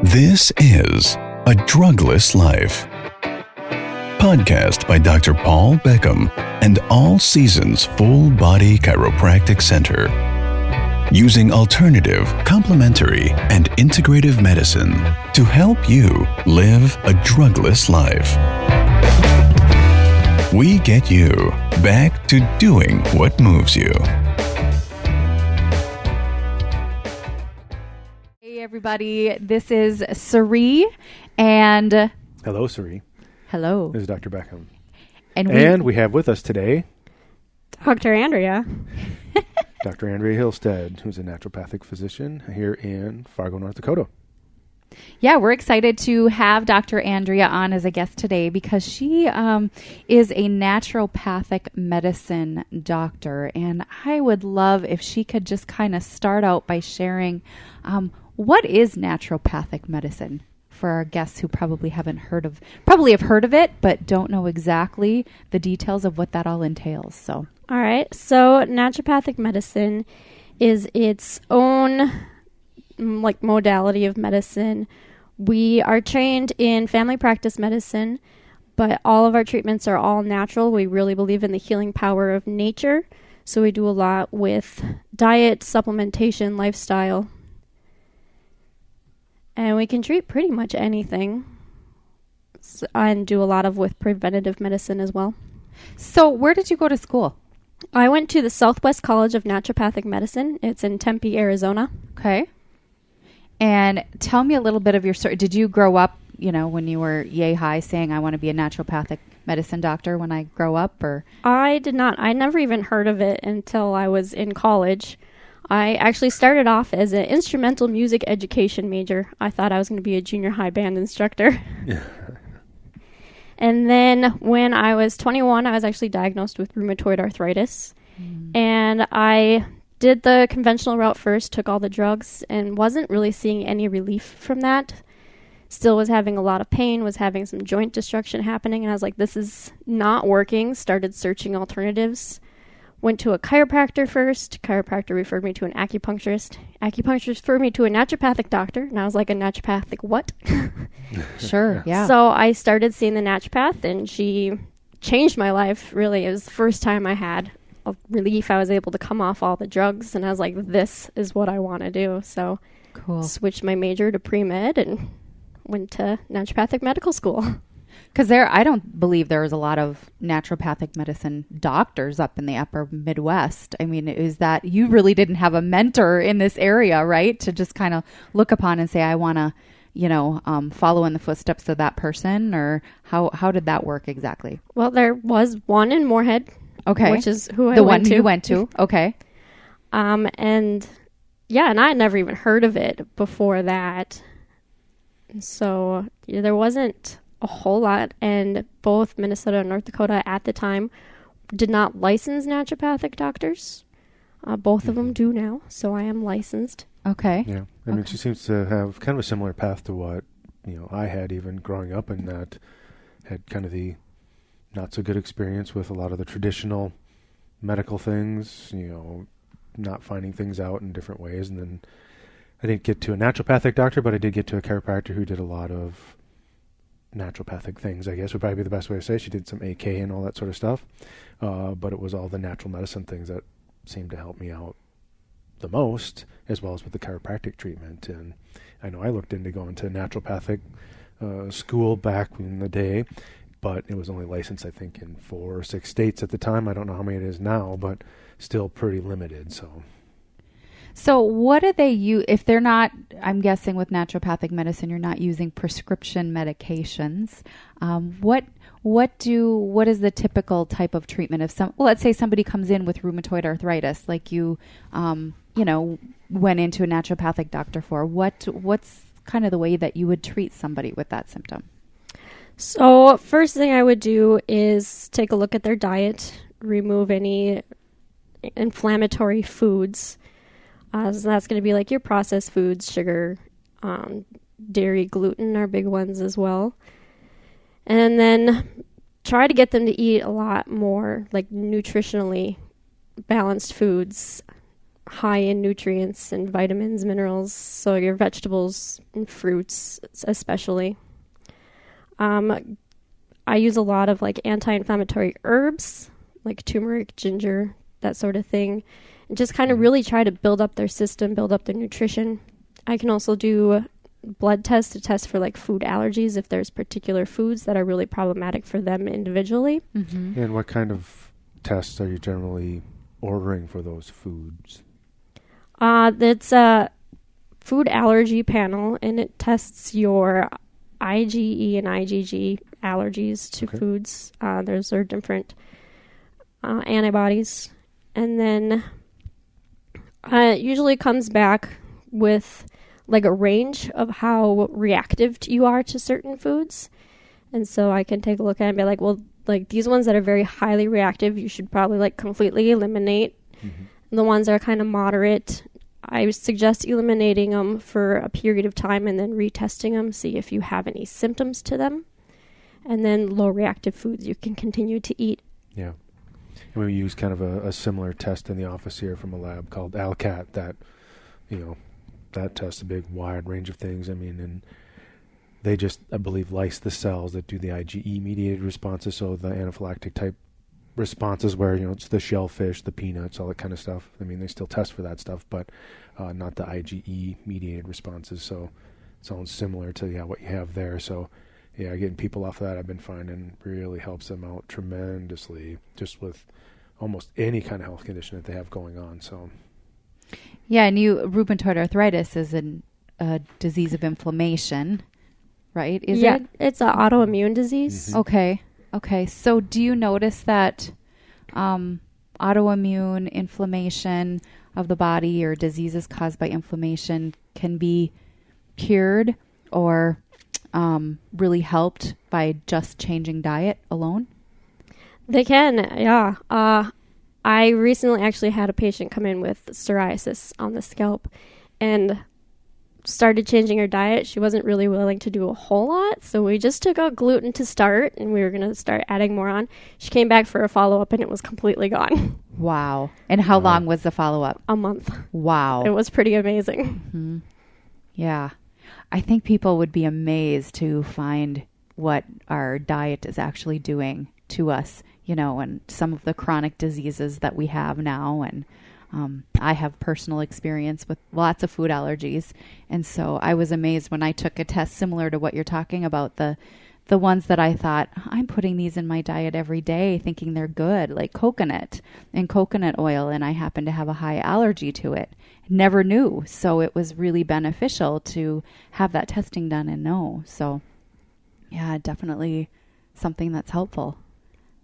This is A Drugless Life podcast by Dr. Paul Beckham and All Seasons Full Body Chiropractic Center. Using alternative, complementary, and integrative medicine to help you live a drugless life. We get you back to doing what moves you. Hey everybody, this is Sari and... Hello, Sari. Hello. This is Dr. Beckham. And we have with us today Dr. Andrea. Dr. Andrea Hillstad, who's a naturopathic physician here in Fargo, North Dakota. yeah, we're excited to have Dr. Andrea on as a guest today because she is a naturopathic medicine doctor. And I would love if she could just kind of start out by sharing what is naturopathic medicine for our guests who probably have heard of it, but don't know exactly the details of what that all entails. So, All right. So naturopathic medicine is its own modality of medicine. We are trained in family practice medicine, but all of our treatments are all natural. We really believe in the healing power of nature. So we do a lot with diet, supplementation, lifestyle. And we can treat pretty much anything. And do a lot with preventative medicine as well. So where did you go to school? I went to the Southwest College of Naturopathic Medicine. It's in Tempe, Arizona. Okay. And tell me a little bit of your story. Did you grow up, when you were yay high saying, I want to be a naturopathic medicine doctor when I grow up? Or I did not. I never even heard of it until I was in college. I actually started off as an instrumental music education major. I thought I was going to be a junior high band instructor. And then when I was 21, I was actually diagnosed with rheumatoid arthritis. And I did the conventional route first, took all the drugs, and wasn't really seeing any relief from that. Still was having a lot of pain, was having some joint destruction happening, and I was like, this is not working. Started searching alternatives. Went to a chiropractor first. Chiropractor referred me to an acupuncturist. Acupuncturist referred me to a naturopathic doctor. And I was like, a naturopathic what? Sure, yeah. So I started seeing the naturopath, and she changed my life, really. It was the first time I had a relief. I was able to come off all the drugs, and I was like, this is what I want to do. So Cool. Switched my major to pre-med and went to naturopathic medical school. Because I don't believe there was a lot of naturopathic medicine doctors up in the upper Midwest. I mean, is that you really didn't have a mentor in this area, right? To just kind of look upon and say, I want to, follow in the footsteps of that person, or how did that work exactly? Well, there was one in Moorhead. Okay. Which is who I the went one to. you went to. Okay. And I had never even heard of it before that. So there wasn't a whole lot, and both Minnesota and North Dakota at the time did not license naturopathic doctors. Both of them do now, so I am licensed. Okay. Yeah. I mean, she seems to have kind of a similar path to what, I had even growing up, in that had kind of the not so good experience with a lot of the traditional medical things, not finding things out in different ways. And then I didn't get to a naturopathic doctor, but I did get to a chiropractor who did a lot of naturopathic things, I guess would probably be the best way to say. She did some AK and all that sort of stuff. But it was all the natural medicine things that seemed to help me out the most, as well as with the chiropractic treatment. And I know I looked into going to naturopathic school back in the day, but it was only licensed, I think, in 4 or 6 states at the time. I don't know how many it is now, but still pretty limited. So what do they use if they're not, I'm guessing with naturopathic medicine, you're not using prescription medications. What is the typical type of treatment if let's say somebody comes in with rheumatoid arthritis, like you went into a naturopathic doctor for, what's kind of the way that you would treat somebody with that symptom? So first thing I would do is take a look at their diet, remove any inflammatory foods. So that's going to be like your processed foods, sugar, dairy, gluten are big ones as well. And then try to get them to eat a lot more like nutritionally balanced foods. high in nutrients and vitamins, minerals, so your vegetables and fruits especially. I use a lot of like anti-inflammatory herbs, like turmeric, ginger, that sort of thing, and just kind of really try to build up their system, build up their nutrition. I can also do blood tests to test for like food allergies if there's particular foods that are really problematic for them individually. Mm-hmm. And what kind of tests are you generally ordering for those foods? It's a food allergy panel, and it tests your IgE and IgG allergies to foods. Those are different antibodies. And then it usually comes back with like a range of how reactive you are to certain foods. And so I can take a look at it and be like, well, like these ones that are very highly reactive, you should probably like completely eliminate. Mm-hmm. The ones that are kind of moderate, I would suggest eliminating them for a period of time and then retesting them, see if you have any symptoms to them. And then low reactive foods you can continue to eat. Yeah. And we use kind of a similar test in the office here from a lab called ALCAT that, that tests a big wide range of things. I mean, and they just, I believe, lyse the cells that do the IgE-mediated responses, so the anaphylactic type responses where, it's the shellfish, the peanuts, all that kind of stuff. I mean, they still test for that stuff, but not the IgE-mediated responses. So it sounds similar to what you have there. So, yeah, getting people off of that I've been finding really helps them out tremendously, just with almost any kind of health condition that they have going on. So, yeah, and rheumatoid arthritis is a disease of inflammation, right? Is it? It's an autoimmune disease. Mm-hmm. Okay. So do you notice that autoimmune inflammation of the body or diseases caused by inflammation can be cured or really helped by just changing diet alone? They can, yeah. I recently actually had a patient come in with psoriasis on the scalp and started changing her diet. She wasn't really willing to do a whole lot, so we just took out gluten to start, and we were going to start adding more on. She came back for a follow-up, and it was completely gone. Wow. And how long was the follow-up? A month. Wow. It was pretty amazing. Mm-hmm. Yeah. I think people would be amazed to find what our diet is actually doing to us, and some of the chronic diseases that we have now. And I have personal experience with lots of food allergies. And so I was amazed when I took a test similar to what you're talking about, the ones that I thought, I'm putting these in my diet every day thinking they're good, like coconut and coconut oil, and I happen to have a high allergy to it. Never knew. So it was really beneficial to have that testing done and know. So, yeah, definitely something that's helpful.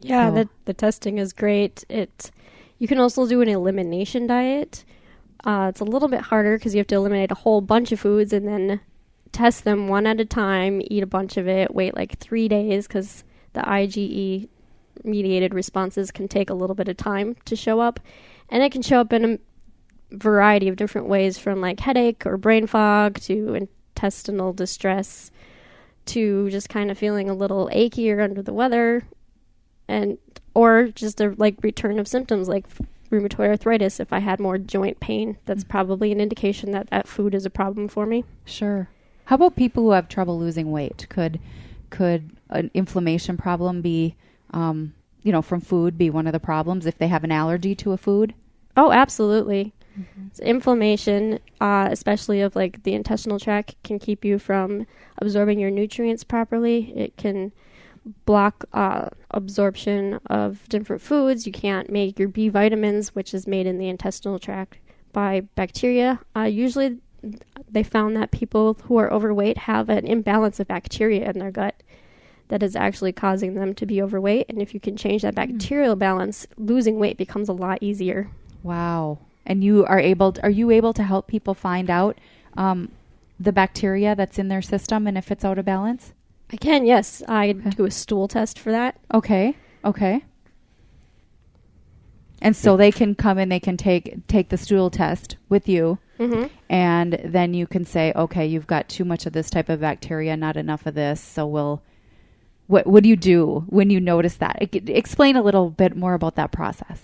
Yeah, So- the testing is great. You can also do an elimination diet. It's a little bit harder because you have to eliminate a whole bunch of foods and then test them one at a time, eat a bunch of it, wait like 3 days because the IgE-mediated responses can take a little bit of time to show up. And it can show up in a variety of different ways, from like headache or brain fog to intestinal distress to just kind of feeling a little achy or under the weather, or just a like return of symptoms like rheumatoid arthritis. If I had more joint pain, that's probably an indication that food is a problem for me. Sure. How about people who have trouble losing weight? Could an inflammation problem be, from food be one of the problems if they have an allergy to a food? Oh, absolutely. Mm-hmm. So inflammation, especially of like the intestinal tract, can keep you from absorbing your nutrients properly. It can block absorption of different foods. You can't make your B vitamins, which is made in the intestinal tract by bacteria. Usually they found that people who are overweight have an imbalance of bacteria in their gut that is actually causing them to be overweight. And if you can change that bacterial balance, losing weight becomes a lot easier. Wow. And are you able to help people find out the bacteria that's in their system and if it's out of balance? I can, yes. I do a stool test for that. Okay. And so they can come and they can take the stool test with you, and then you can say, okay, you've got too much of this type of bacteria, not enough of this. So what do you do when you notice that? Explain a little bit more about that process.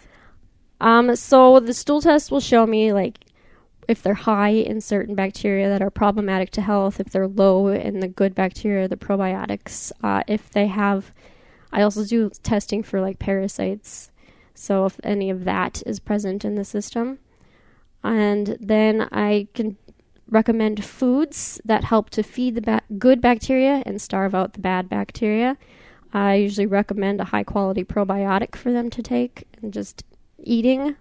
So the stool test will show me like if they're high in certain bacteria that are problematic to health, if they're low in the good bacteria, the probiotics, if they have, I also do testing for like parasites. So if any of that is present in the system. And then I can recommend foods that help to feed the good bacteria and starve out the bad bacteria. I usually recommend a high quality probiotic for them to take, and just eating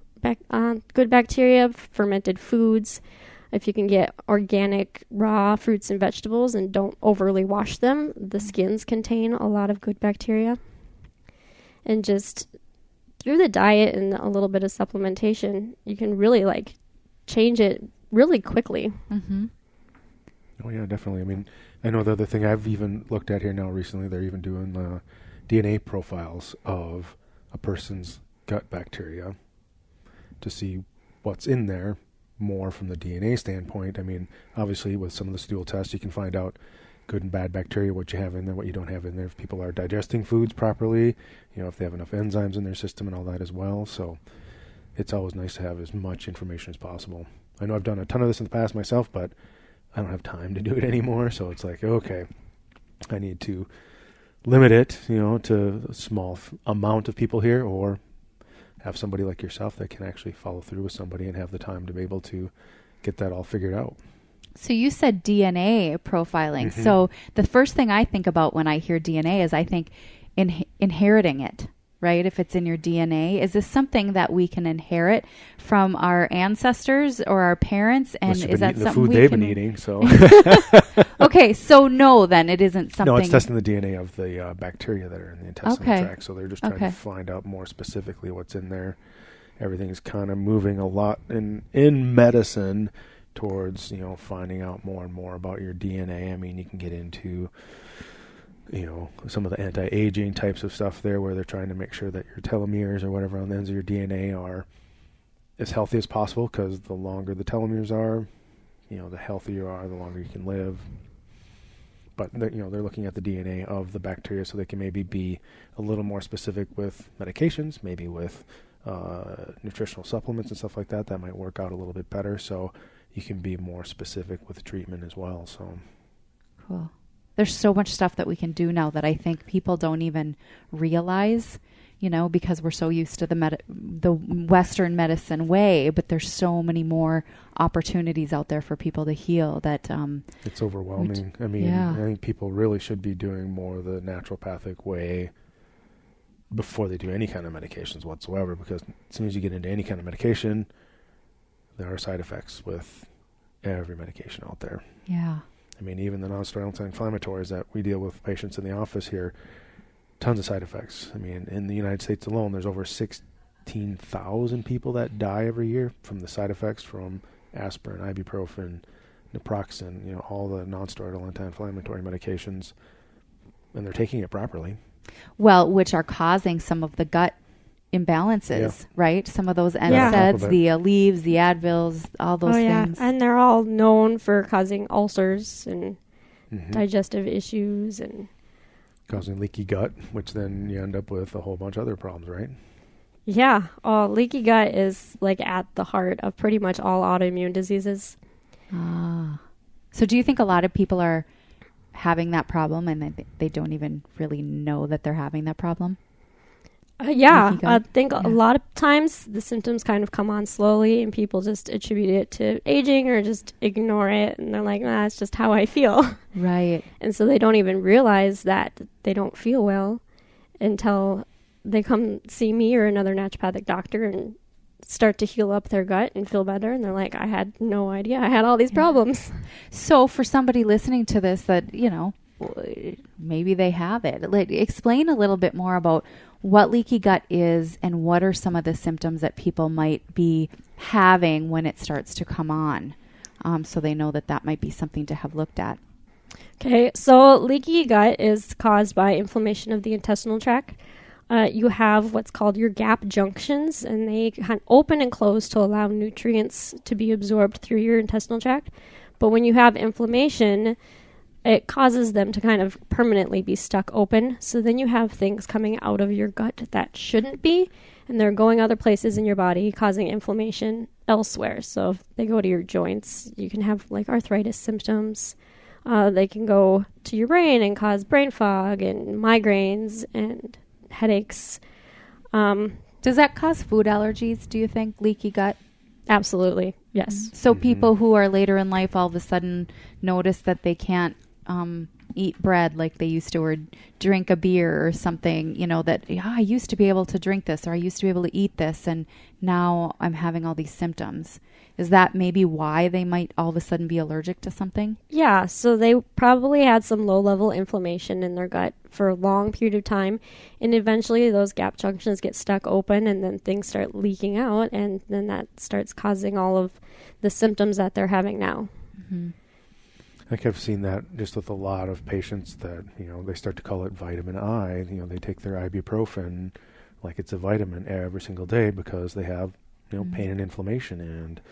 good bacteria, fermented foods. If you can get organic raw fruits and vegetables and don't overly wash them, the skins contain a lot of good bacteria. And just through the diet and a little bit of supplementation, you can really like change it really quickly. Mm-hmm. Oh yeah, definitely. I mean, I know the other thing I've even looked at here now recently, they're even doing DNA profiles of a person's gut bacteria to see what's in there more from the DNA standpoint. I mean, obviously with some of the stool tests, you can find out good and bad bacteria, what you have in there, what you don't have in there, if people are digesting foods properly, if they have enough enzymes in their system and all that as well. So it's always nice to have as much information as possible. I know I've done a ton of this in the past myself, but I don't have time to do it anymore. So it's like, okay, I need to limit it, to a small amount of people here, or have somebody like yourself that can actually follow through with somebody and have the time to be able to get that all figured out. So you said DNA profiling. Mm-hmm. So the first thing I think about when I hear DNA is I think inheriting it, right? If it's in your DNA, is this something that we can inherit from our ancestors or our parents? And is that something the food we they've can been eating? So okay, so no, then it isn't something. No, it's testing the DNA of the bacteria that are in the intestinal tract. So they're just trying to find out more specifically what's in there. Everything's kind of moving a lot in medicine towards finding out more and more about your DNA. I mean, you can get into some of the anti-aging types of stuff there, where they're trying to make sure that your telomeres or whatever on the ends of your DNA are as healthy as possible, because the longer the telomeres are, the healthier you are, the longer you can live. But they're looking at the DNA of the bacteria, so they can maybe be a little more specific with medications, maybe with nutritional supplements and stuff like that. That might work out a little bit better, so you can be more specific with treatment as well. So cool. There's so much stuff that we can do now that I think people don't even realize, because we're so used to the Western medicine way, but there's so many more opportunities out there for people to heal that it's overwhelming. I think people really should be doing more the naturopathic way before they do any kind of medications whatsoever, because as soon as you get into any kind of medication, there are side effects with every medication out there. Yeah. I mean, even the non-steroidal anti-inflammatories that we deal with patients in the office here, tons of side effects. I mean, in the United States alone, there's over 16,000 people that die every year from the side effects from aspirin, ibuprofen, naproxen, all the non-steroidal anti-inflammatory medications, and they're taking it properly. Well, which are causing some of the gut imbalances, right? Some of those NSAIDs, the Aleve, the Advils, all those things. And they're all known for causing ulcers and digestive issues and causing leaky gut, which then you end up with a whole bunch of other problems, right? Yeah. Leaky gut is like at the heart of pretty much all autoimmune diseases. So do you think a lot of people are having that problem and they don't even really know that they're having that problem? I think a lot of times the symptoms kind of come on slowly and people just attribute it to aging or just ignore it. And they're like, nah, it's just how I feel. Right. And so they don't even realize that they don't feel well until they come see me or another naturopathic doctor and start to heal up their gut and feel better. And they're like, I had no idea I had all these problems. So for somebody listening to this that, maybe they have it, explain a little bit more about what leaky gut is and what are some of the symptoms that people might be having when it starts to come on, so they know that might be something to have looked at. Okay, so leaky gut is caused by inflammation of the intestinal tract. You have what's called your gap junctions, and they kind of open and close to allow nutrients to be absorbed through your intestinal tract. But when you have inflammation, it causes them to kind of permanently be stuck open. So then you have things coming out of your gut that shouldn't be, and they're going other places in your body, causing inflammation elsewhere. So if they go to your joints, you can have like arthritis symptoms. They can go to your brain and cause brain fog and migraines and headaches. Does that cause food allergies, do you think, leaky gut? Absolutely, yes. So people who are later in life all of a sudden notice that they can't eat bread like they used to, or drink a beer or something, you know, that I used to be able to drink this, or I used to be able to eat this, and now I'm having all these symptoms. Is that maybe why they might all of a sudden be allergic to something? Yeah, so they probably had some low-level inflammation in their gut for a long period of time, and eventually those gap junctions get stuck open, and then things start leaking out, and then that starts causing all of the symptoms that they're having now. Mm-hmm. I think I've seen that just with a lot of patients that, you know, they start to call it vitamin I. You know, they take their ibuprofen like it's a vitamin every single day because they have, you know, pain and inflammation, and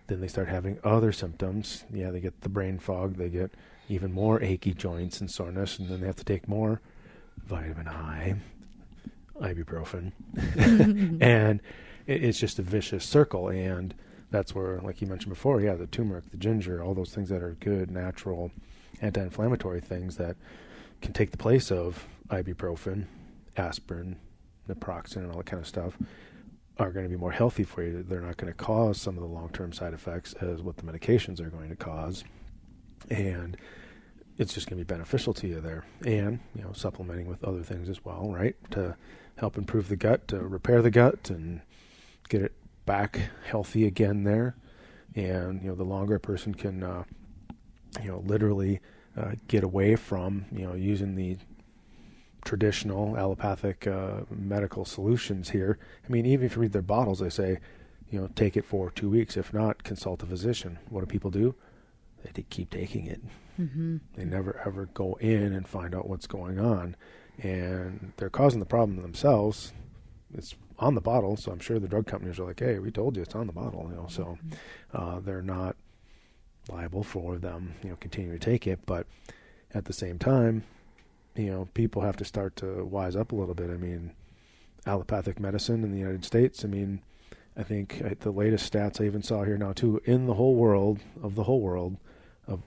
then they start having other symptoms. Yeah, they get the brain fog, they get even more achy joints and soreness, and then they have to take more vitamin I, ibuprofen. And it's just a vicious circle, and that's where, like you mentioned before, yeah, the turmeric, the ginger, all those things that are good, natural, anti-inflammatory things that can take the place of ibuprofen, aspirin, naproxen, and all that kind of stuff, are going to be more healthy for you. They're not going to cause some of the long-term side effects as what the medications are going to cause. And it's just going to be beneficial to you there. And, you know, supplementing with other things as well, right? To help improve the gut, to repair the gut and get it back healthy again there. And, you know, the longer a person can, you know, literally get away from, you know, using the traditional allopathic medical solutions here. I mean, even if you read their bottles, they say, you know, take it for 2 weeks. If not, consult a physician. What do people do? They keep taking it. Mm-hmm. They never ever go in and find out what's going on, and they're causing the problem themselves. It's on the bottle, so I'm sure the drug companies are like, hey, we told you it's on the bottle, you know. So they're not liable for them, you know, continuing to take it. But at the same time, you know, people have to start to wise up a little bit. I mean, allopathic medicine in the United States, I mean, I think the latest stats I even saw here now too, in the whole world, of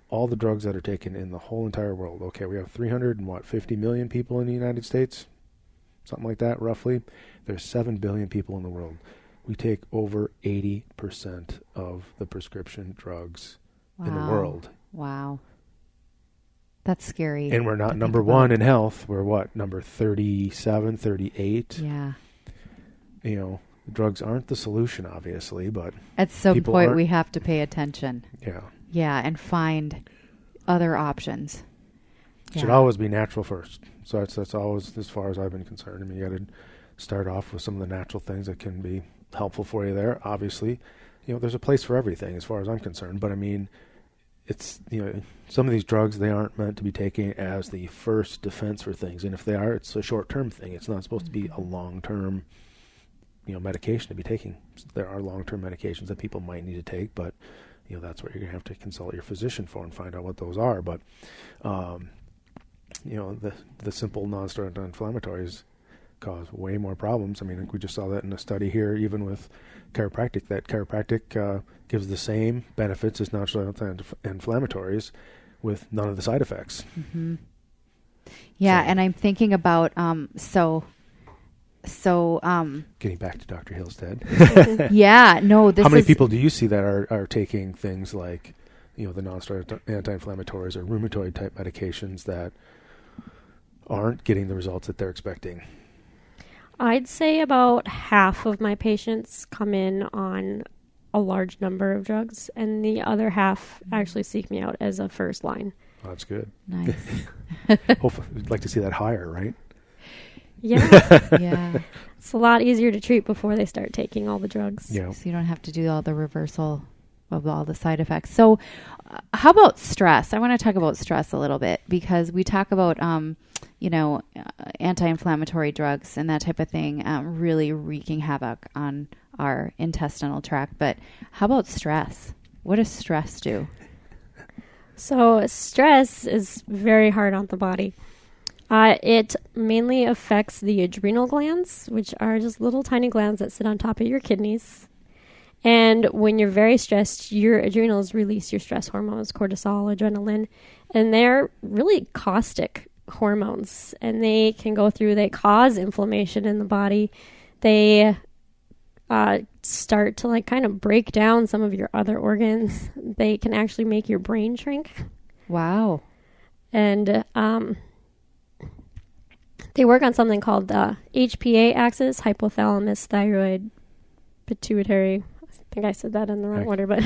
all the drugs that are taken in the whole entire world. Okay, we have 50 million people in the United States, something like that, roughly. There's 7 billion people in the world. We take over 80% of the prescription drugs in the world. Wow. That's scary. And we're not number one in health. We're what? Number 37, 38? Yeah. You know, drugs aren't the solution, obviously, but at some point we have to pay attention. Yeah. Yeah, and find other options. It should always be natural first. So that's always, as far as I've been concerned. I mean, you got to start off with some of the natural things that can be helpful for you there. Obviously, you know, there's a place for everything as far as I'm concerned. But I mean, it's, you know, some of these drugs, they aren't meant to be taken as the first defense for things. And if they are, it's a short-term thing. It's not supposed to be a long-term, you know, medication to be taking. There are long-term medications that people might need to take, but, you know, that's what you're going to have to consult your physician for and find out what those are. But, you know, the simple non-steroidal anti-inflammatories cause way more problems. I mean, we just saw that in a study here, even with chiropractic, that chiropractic gives the same benefits as non-steroidal anti-inflammatories with none of the side effects. Mm-hmm. Yeah, and I'm thinking about, getting back to Dr. Hillstad. Yeah, no, How many people do you see that are taking things like, you know, the non-steroidal anti-inflammatories or rheumatoid type medications that aren't getting the results that they're expecting? I'd say about half of my patients come in on a large number of drugs, and the other half actually seek me out as a first line. Oh, that's good. Nice. Hopefully, we'd like to see that higher, right? Yeah. Yeah. It's a lot easier to treat before they start taking all the drugs. Yeah. So you don't have to do all the reversal of all the side effects. So how about stress? I want to talk about stress a little bit, because we talk about, you know, anti-inflammatory drugs and that type of thing really wreaking havoc on our intestinal tract. But how about stress? What does stress do? So stress is very hard on the body. It mainly affects the adrenal glands, which are just little tiny glands that sit on top of your kidneys. And when you're very stressed, your adrenals release your stress hormones, cortisol, adrenaline, and they're really caustic hormones. And they cause inflammation in the body. They start to kind of break down some of your other organs. They can actually make your brain shrink. Wow. And they work on something called the HPA axis, hypothalamus, thyroid, pituitary. I think I said that in the wrong order, but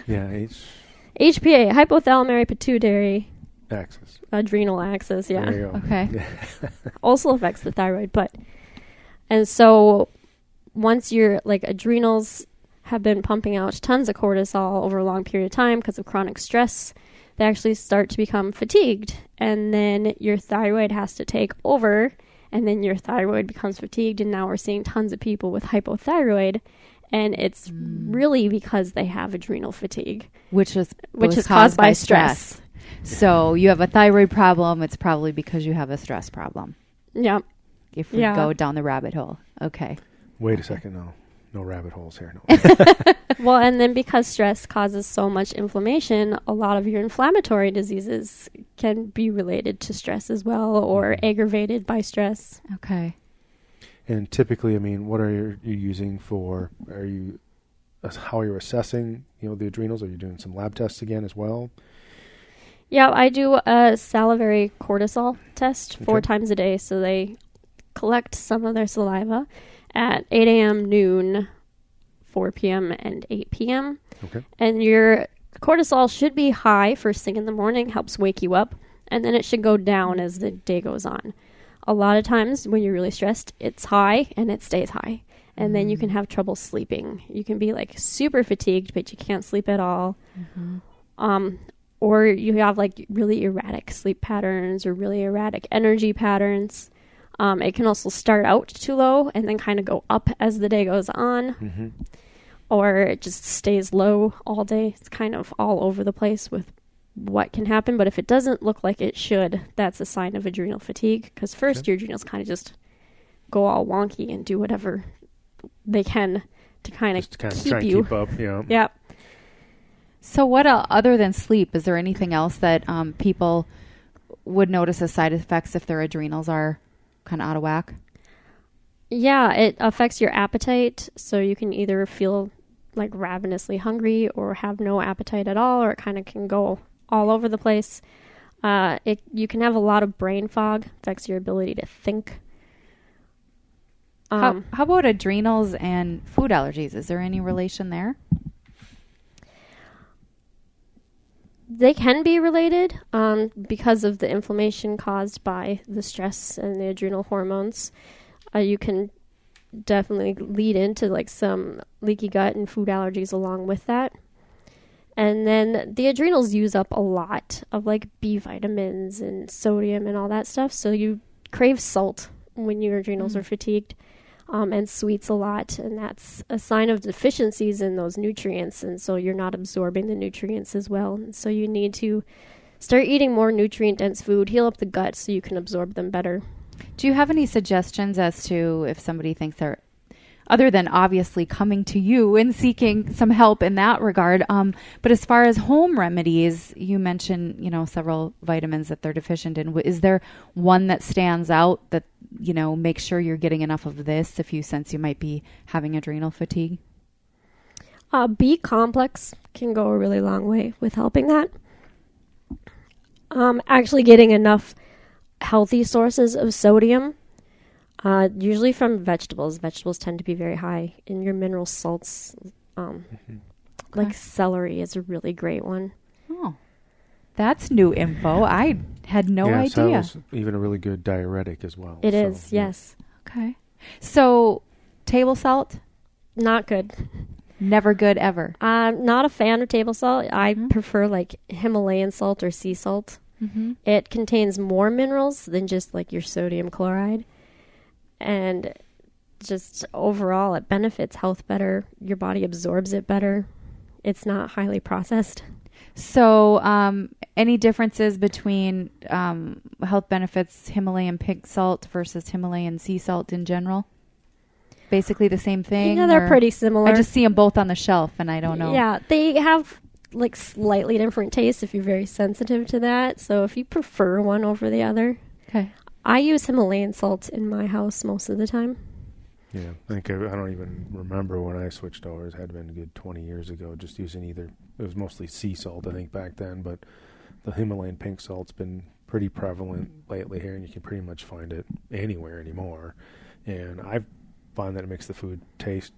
yeah, HPA, hypothalamic pituitary axis, adrenal axis. Yeah. There you go. Okay. Also affects the thyroid, and so once your adrenals have been pumping out tons of cortisol over a long period of time because of chronic stress, they actually start to become fatigued, and then your thyroid has to take over, and then your thyroid becomes fatigued, and now we're seeing tons of people with hypothyroid. And it's really because they have adrenal fatigue. Which is caused by stress. So you have a thyroid problem. It's probably because you have a stress problem. Yeah. If we go down the rabbit hole. Okay. Wait a second. No rabbit holes here. No. Well, and then because stress causes so much inflammation, a lot of your inflammatory diseases can be related to stress as well, or aggravated by stress. Okay. And typically, what are you using for? How are you assessing? The adrenals. Are you doing some lab tests again as well? Yeah, I do a salivary cortisol test 4 times a day. So they collect some of their saliva at 8 a.m., noon, 4 p.m., and 8 p.m. Okay. And your cortisol should be high first thing in the morning, helps wake you up, and then it should go down as the day goes on. A lot of times when you're really stressed, it's high and it stays high. And then you can have trouble sleeping. You can be super fatigued, but you can't sleep at all. Mm-hmm. Or you have really erratic sleep patterns or really erratic energy patterns. It can also start out too low and then kind of go up as the day goes on. Mm-hmm. Or it just stays low all day. It's kind of all over the place with what can happen. But if it doesn't look like it should, that's a sign of adrenal fatigue. Because first your adrenals kind of just go all wonky and do whatever they can to kind of keep you. Keep up, yeah. Yep. So what other than sleep, is there anything else that people would notice as side effects if their adrenals are kind of out of whack? Yeah, it affects your appetite. So you can either feel ravenously hungry or have no appetite at all, or it kind of can go all over the place. You can have a lot of brain fog, affects your ability to think. How about adrenals and food allergies? Is there any relation there? They can be related because of the inflammation caused by the stress and the adrenal hormones. You can definitely lead into some leaky gut and food allergies along with that. And then the adrenals use up a lot of B vitamins and sodium and all that stuff. So you crave salt when your adrenals are fatigued, and sweets a lot. And that's a sign of deficiencies in those nutrients. And so you're not absorbing the nutrients as well. And so you need to start eating more nutrient-dense food, heal up the gut so you can absorb them better. Do you have any suggestions as to if somebody thinks they're, other than obviously coming to you and seeking some help in that regard, but as far as home remedies, you mentioned, several vitamins that they're deficient in. Is there one that stands out that, make sure you're getting enough of this if you sense you might be having adrenal fatigue? B complex can go a really long way with helping that. Actually getting enough healthy sources of sodium, usually from vegetables. Vegetables tend to be very high in your mineral salts. Celery is a really great one. Oh, that's new info. I had no idea. So even a really good diuretic as well. It is, yes. Okay. So table salt? Not good. Never good ever. I'm not a fan of table salt. I prefer Himalayan salt or sea salt. Mm-hmm. It contains more minerals than just your sodium chloride. And just overall, it benefits health better. Your body absorbs it better. It's not highly processed. So, any differences between health benefits, Himalayan pink salt versus Himalayan sea salt in general? Basically the same thing? Yeah, they're pretty similar. I just see them both on the shelf, and I don't know. Yeah, they have like slightly different tastes if you're very sensitive to that. So if you prefer one over the other. Okay. I use Himalayan salt in my house most of the time. Yeah, I think I don't even remember when I switched over. It had been a good 20 years ago, just using either. It was mostly sea salt, I think, back then, but the Himalayan pink salt's been pretty prevalent lately here, and you can pretty much find it anywhere anymore. And I find that it makes the food taste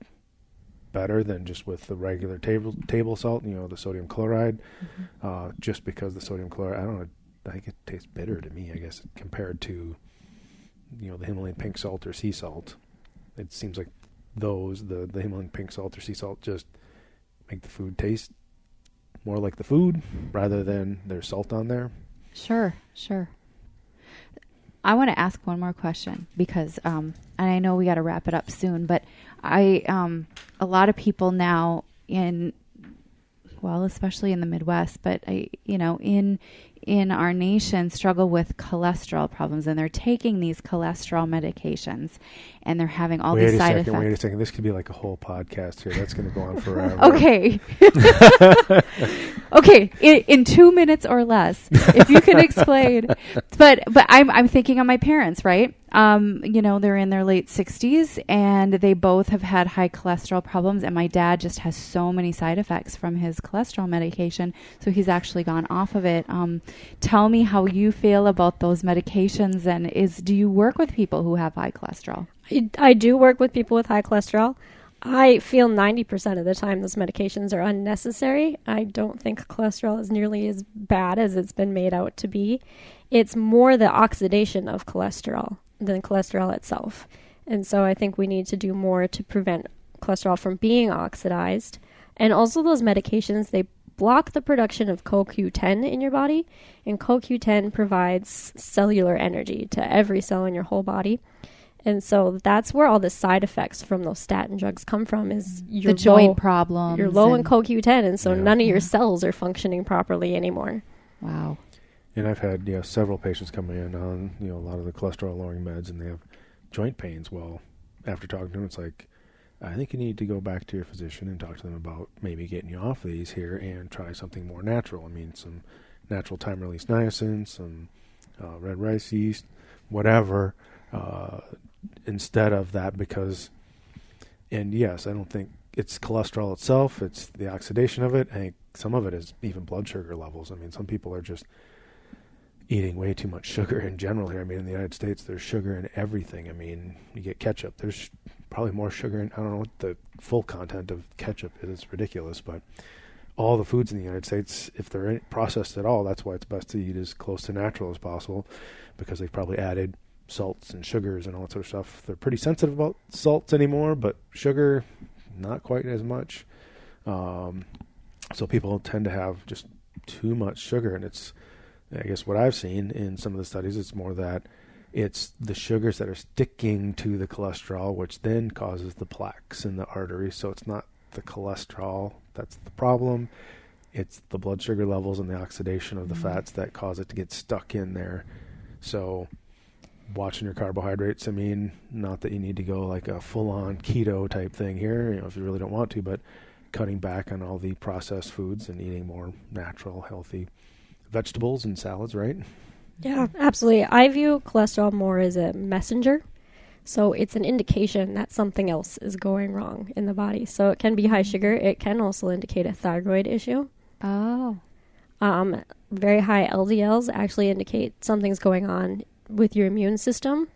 better than just with the regular table salt, the sodium chloride, just because the sodium chloride, I don't know, I think it tastes bitter to me, I guess, compared to, the Himalayan pink salt or sea salt. It seems like the Himalayan pink salt or sea salt just make the food taste more like the food rather than there's salt on there. Sure. I want to ask one more question because, and I know we got to wrap it up soon, but a lot of people now especially in the Midwest, but in our nation struggle with cholesterol problems, and they're taking these cholesterol medications, and they're having all these side effects. Wait a second. This could be like a whole podcast here. That's going to go on forever. Okay. Okay. In 2 minutes or less, if you can explain. But I'm thinking of my parents, right? They're in their late 60s, and they both have had high cholesterol problems, and my dad just has so many side effects from his cholesterol medication, so he's actually gone off of it. Tell me how you feel about those medications, and do you work with people who have high cholesterol? I do work with people with high cholesterol. I feel 90% of the time those medications are unnecessary. I don't think cholesterol is nearly as bad as it's been made out to be. It's more the oxidation of cholesterol than cholesterol itself. And so I think we need to do more to prevent cholesterol from being oxidized. And also those medications, they block the production of CoQ10 in your body. And CoQ10 provides cellular energy to every cell in your whole body. And so that's where all the side effects from those statin drugs come from, is the joint problems. You're low in CoQ10, and so none of your cells are functioning properly anymore. Wow. And I've had several patients come in on a lot of the cholesterol lowering meds, and they have joint pains. Well, after talking to them, it's like, I think you need to go back to your physician and talk to them about maybe getting you off of these here and try something more natural. I mean, some natural time-release niacin, some red rice yeast, whatever, instead of that, because, and yes, I don't think it's cholesterol itself, it's the oxidation of it. I think some of it is even blood sugar levels. I mean, some people are just eating way too much sugar in general here. I mean, in the United States, there's sugar in everything. I mean, you get ketchup, there's probably more sugar in, I don't know what the full content of ketchup is, it's ridiculous, but all the foods in the United States, if they're processed at all, that's why it's best to eat as close to natural as possible, because they've probably added salts and sugars and all that sort of stuff. They're pretty sensitive about salts anymore, but sugar, not quite as much. So people tend to have just too much sugar, and it's, I guess what I've seen in some of the studies, it's more that it's the sugars that are sticking to the cholesterol, which then causes the plaques in the arteries. So it's not the cholesterol that's the problem. It's the blood sugar levels and the oxidation of the fats that cause it to get stuck in there. So watching your carbohydrates, I mean, not that you need to go like a full-on keto type thing here, if you really don't want to, but cutting back on all the processed foods and eating more natural, healthy vegetables and salads, right? Yeah, absolutely. I view cholesterol more as a messenger. So it's an indication that something else is going wrong in the body. So it can be high sugar. It can also indicate a thyroid issue. Oh. Very high LDLs actually indicate something's going on with your immune system.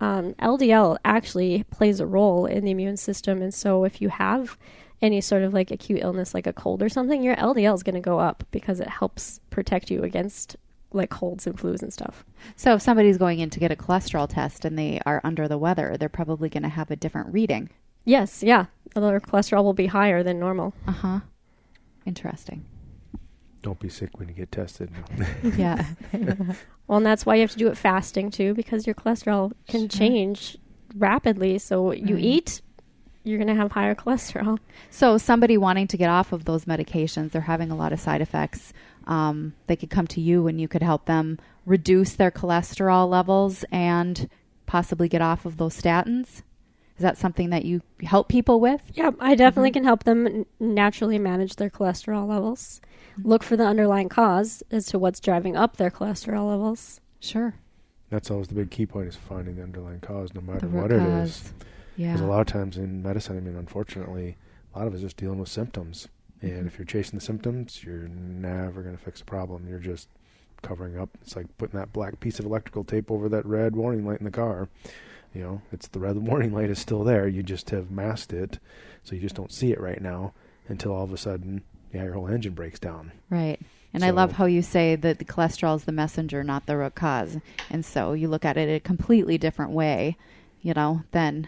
LDL actually plays a role in the immune system. And so if you have any sort of like acute illness, like a cold or something, your LDL is going to go up because it helps protect you against like colds and flus and stuff. So if somebody's going in to get a cholesterol test and they are under the weather, they're probably going to have a different reading. Yes, yeah. Their cholesterol will be higher than normal. Uh-huh. Interesting. Don't be sick when you get tested. Yeah. Well, and that's why you have to do it fasting too, because your cholesterol can change rapidly. So you eat you're going to have higher cholesterol. So somebody wanting to get off of those medications, they're having a lot of side effects. They could come to you and you could help them reduce their cholesterol levels and possibly get off of those statins. Is that something that you help people with? Yeah, I definitely can help them naturally manage their cholesterol levels. Look for the underlying cause as to what's driving up their cholesterol levels. Sure. That's always the big key point, is finding the underlying cause, no matter The root what it cause. is. Yeah. Because a lot of times in medicine, I mean, unfortunately, a lot of it is just dealing with symptoms. And if you're chasing the symptoms, you're never going to fix the problem. You're just covering up. It's like putting that black piece of electrical tape over that red warning light in the car. You know, it's the red warning light is still there. You just have masked it, so you just don't see it right now until all of a sudden, your whole engine breaks down. Right. And So, I love how you say that the cholesterol is the messenger, not the root cause. And so you look at it a completely different way, than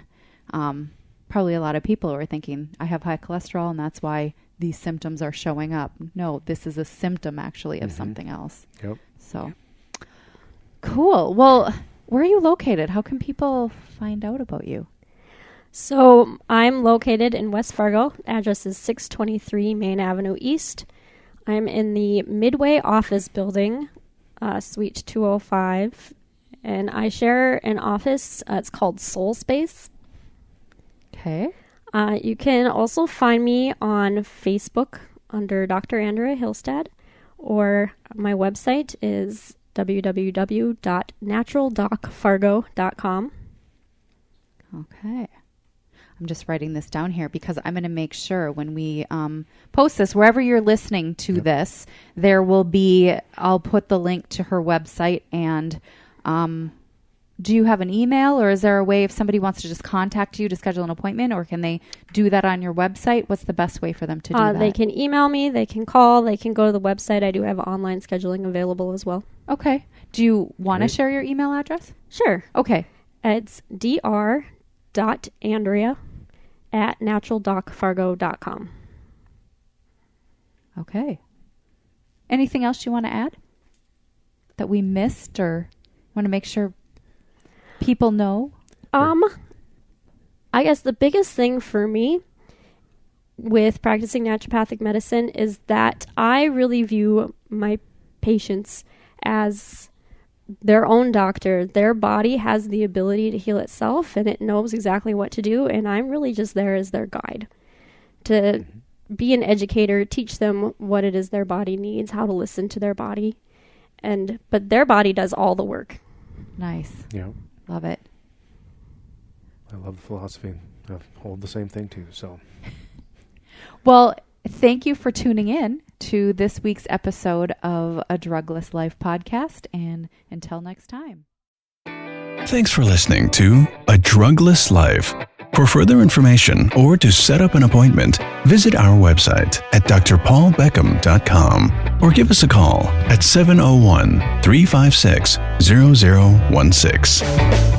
probably a lot of people who are thinking, I have high cholesterol and that's why these symptoms are showing up. No, this is a symptom actually of something else. Yep. So cool. Well, where are you located? How can people find out about you? So I'm located in West Fargo. Address is 623 Main Avenue East. I'm in the Midway office building, Suite 205, and I share an office. It's called Soul Space. Okay. You can also find me on Facebook under Dr. Andrea Hillstad, or my website is www.naturaldocfargo.com. Okay. I'm just writing this down here because I'm going to make sure when we post this, wherever you're listening to this, there will be, I'll put the link to her website. And do you have an email, or is there a way if somebody wants to just contact you to schedule an appointment, or can they do that on your website? What's the best way for them to do that? They can email me, they can call, they can go to the website. I do have online scheduling available as well. Okay. Do you want to share your email address? Sure. Okay. It's dr.andrea@naturaldocfargo.com. Okay. Anything else you want to add that we missed or want to make sure people know? I guess the biggest thing for me with practicing naturopathic medicine is that I really view my patients as their own doctor. Their body has the ability to heal itself, and it knows exactly what to do, and I'm really just there as their guide to be an educator, teach them what it is their body needs, how to listen to their body, but their body does all the work. Nice. Yeah. Love it. I love the philosophy. I hold the same thing too, so. Well, thank you for tuning in to this week's episode of a Drugless Life podcast, and until next time. Thanks for listening to A Drugless Life. For further information or to set up an appointment, visit our website at drpaulbeckham.com or give us a call at 701-356-0016.